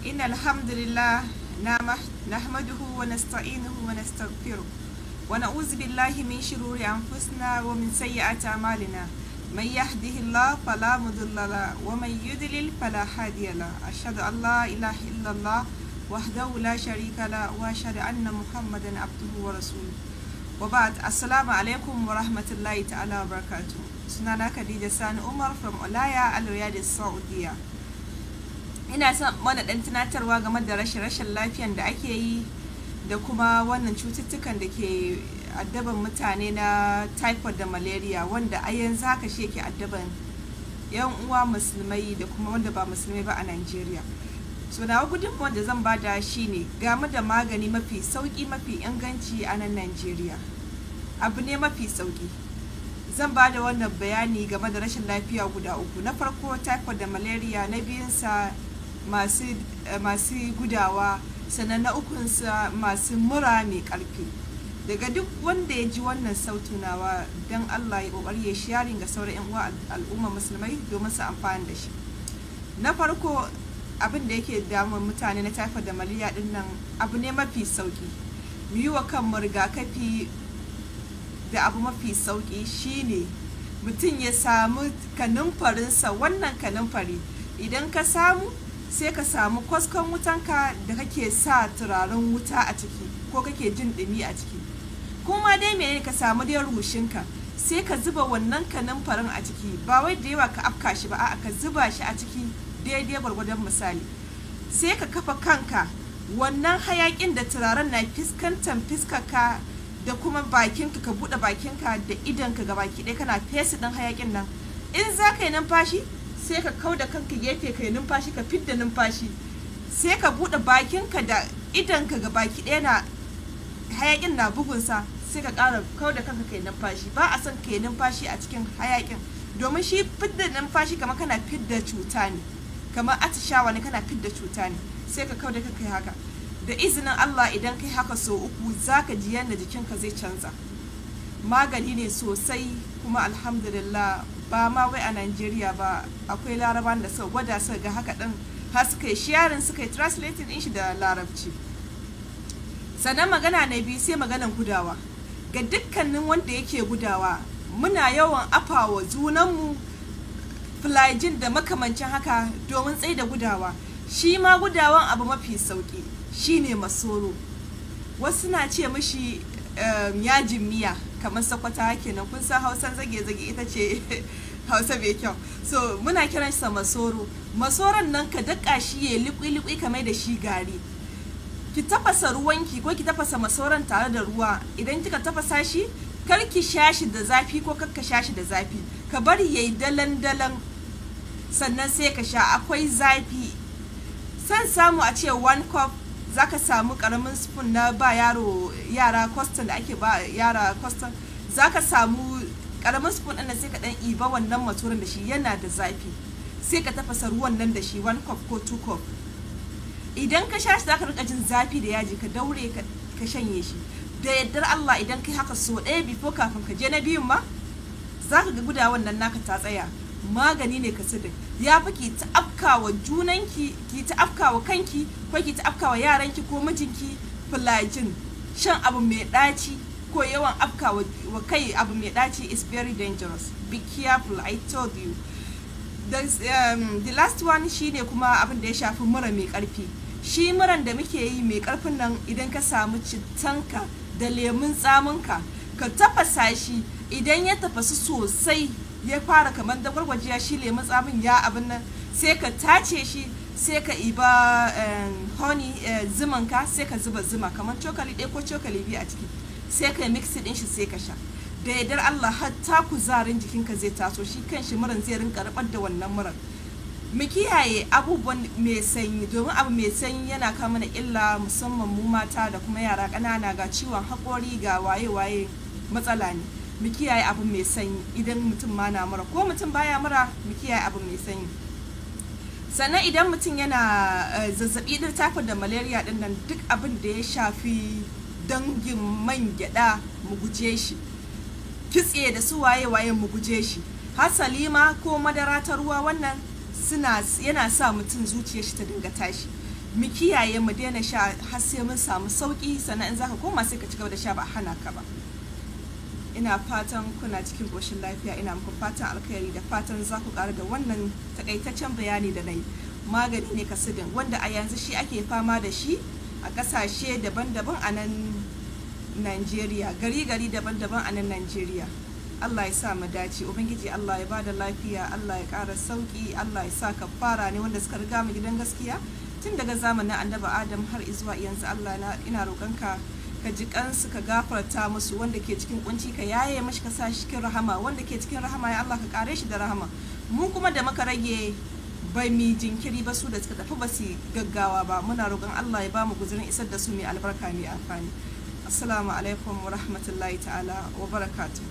إن الحمد لله نحمده ونستعينه ونستغفره ونعوذ بالله من شرور أنفسنا ومن سيئات أعمالنا من يهده الله فلا مضل له ومن يضلل فلا هادي له أشهد أن لا إله إلا الله وحده لا شريك له وأشهد أن محمدا عبده ورسوله وبعد. السلام عليكم ورحمة الله تعالى وبركاته. Sunana Khadija Sani Umar from Olaya, Al Riyadh, Saudiya. Ina son mana dan tunatarwa game da rashin lafiyan da ake yi da kuma wannan cututtukan da ke addaban mutane na typhoid da malaria, wanda a yanzu haka shi yake addaban yan uwa musulmai da kuma wanda ba musulmai ba a Najeriya. So na gudunmuwan da zan bada shine game da magani mafi sauki mafi inganci a nan Najeriya. Abu ne mafi sauki. Zan bada wannan bayani game da rashin lafiya guda uku. Na farko typhoid da malaria, na biyunsa masu gudawa, sannan na ukunsa masu mura mai karfi. Daga duk wanda ya ji wannan sautunawa, don Allah ya kokari ya sharing ga sauran yan uwa al'umma musulmai domin su amfana da shi. Na farko abin da yake damun mutane na typhoid da malaria din nan abu ne mafi sauki. Mu yi wa kanmu rigakafi da abu mafi sauki shine mutum ya samu kanumfarinsa. Wannan kanumfari idan ka samu, sai ka samu kwaskon wutanka da kake sa turaren wuta a ciki ko kake jin dumi a ciki, kuma dai menene ka samu dai rushinka, sai ka zuba wannan kanumfarin a ciki. Ba wai da yawa ka afka shi ba, a'a ka zuba shi a ciki daidai gwargwadon misali. Sai ka kafa kanka, wannan hayakin da turaren na fiskantar fiskarka da kuma bakinka, ka buɗe bakinka da idonka ga baki ɗaya kana fesa ɗin hayakin nan. In za ka yi numfashi, sai ka kau da kanka gefe ka yi numfashi, ka fidda numfashi, sai ka buɗe bakinka da idonka ga baki ɗaya na hayakin na bugunsa, sai ka ƙara kau da kanka ka yi numfashi. Ba a son ka yi numfashi a cikin hayakin, domin shi fidda numfashi kamar kana fidda cuta ne, kamar atishawa ne kana fidda cuta ne. Sai ka kau da kanka haka. Da izinin Allah idan kai haka so uku, za ka ji yadda jikinka zai canza. Magani ne sosai, kuma alhamdulillah ba ma wai a Najeriya ba, akwai laraban da suka gwada suka ga haka din, har suka yi sharing, suka yi translating din shi da larabci. Sannan magana na biyu sai maganan gudawa. Ga dukkanin wanda yake gudawa, muna yawan afawa junanmu flagyl da makamancin haka domin tsaye da gudawa. Shi ma gudawan abu mafi sauki shine masoro. Wasu na ce mishi yajin miya, kamar sakwata kenan. Kun san Hausan zage-zage ita ce Hausa mai kyau. So muna kiran sa masoro. Masoron nan ka daka shi ya liƙi-liƙi kamar da shi gari. Ki tafasa ruwanki ko ki tafasa masoron tare da ruwa. Idan kika tafasa shi, kar ki sha shi da zafi ko kar ka sha shi da zafi. Ka bari yayi dalan-dalan, sannan sai ka sha. Akwai zafi. San samu a ce 1 cup, zaka samu karamin spoon na ba yara custard da ake ba yara custard. Zaka samu karamin spoon ɗin sai ka dan iba wannan maturin da shi, yana da zafi. Sai ka tafasa ruwan nan da shi 1 cup ko 2 cup. Idan ka sha shi zaka rika jin zafi da yaji, ka daure ka shanye shi. Da yaddar Allah idan kai haka so ɗaya before kafin ka je na biyun ma, zaka ga gudawan nan naka ta tsaya. Magani ne ka sidin. Ya fi ki ta afkawa junanki, ki ta afkawa kanki, ko ki ta afkawa yaranki ko mijinki flagyl. Shan abu mai ɗaci ko yawan afkawa wa kai abu mai ɗaci is very dangerous. Be careful, I told you. The last one shine kuma abin da ya shafi mura mai ƙarfi. Shi muran da muke yi mai ƙarfin nan, idan ka samu cittanka da lemun tsaminka, ka tafasa shi. Idan ya tafasu sosai, ya fara kamar da gwargwajiya, shi lemun tsamin ya abin nan, sai ka tace shi, sai ka iba honey zumanka, sai ka zuba zuma kamar cokali ɗaya ko cokali biyu a ciki, sai ka mix din shi sai ka sha. Da yardar Allah hatta kuzarin jikinka zai taso, shi kanshi muran zai rinka rabar da wannan muran. Mu kiyaye abubuwan mai sanyi, domin abu mai sanyi yana kawo mana illa, musamman mu mata da kuma yara ƙanana, ga ciwon haƙori ga waye-waye matsala ne. Mu kiyaye abu mai sanyi idan mutum ma na mura, ko mutum baya mura, mu kiyaye abu mai sanyi. Sannan idan mutum yana zazzabi da typhoid da malaria din nan, duk abin da ya shafi dangin man gyada mu guje shi, kitse da su waye-waye mu guje shi. Hasali ma ko madara ta ruwa, wannan yana sa mutum zuciyar shi ta dinga tashi. mu kiyaye mu daina sha har sai mun samu sauki, sannan in zaka koma sai ka ci gaba da sha ba hana ka ba. Ina fatan kuna cikin koshin lafiya, ina muku fatan alkhairi da fatan za ku ƙara da wannan takaitaccen bayani da nayi. Magani ne kasidin wanda a yanzu shi ake fama da shi a ƙasashe daban-daban a nan Najeriya, gari daban-daban a nan Najeriya. Allah ya sa mu dace, ubangiji Allah ya bada lafiya, Allah ya ƙara sauki, Allah ya sa kafara ne wanda suka riga mu gidan gaskiya tun daga zamanin annabi Adam har zuwa yanzu. Allah ina roƙonka ka ji kansu, ka gafarta musu, wanda ke cikin kunci ka yaye mashi, ka sa shi cikin rahama, wanda ke cikin rahama ya Allah ka kare shi da rahama. Mu kuma da muka rage bai mi jinkiri ba, su da suka tafi ba su gaggawa ba, muna roƙon Allah ya ba mu guzurin isar da su mai albarka mai amfani. Assalamu alaikum wa rahmatullahi ta'ala wa barakatuh.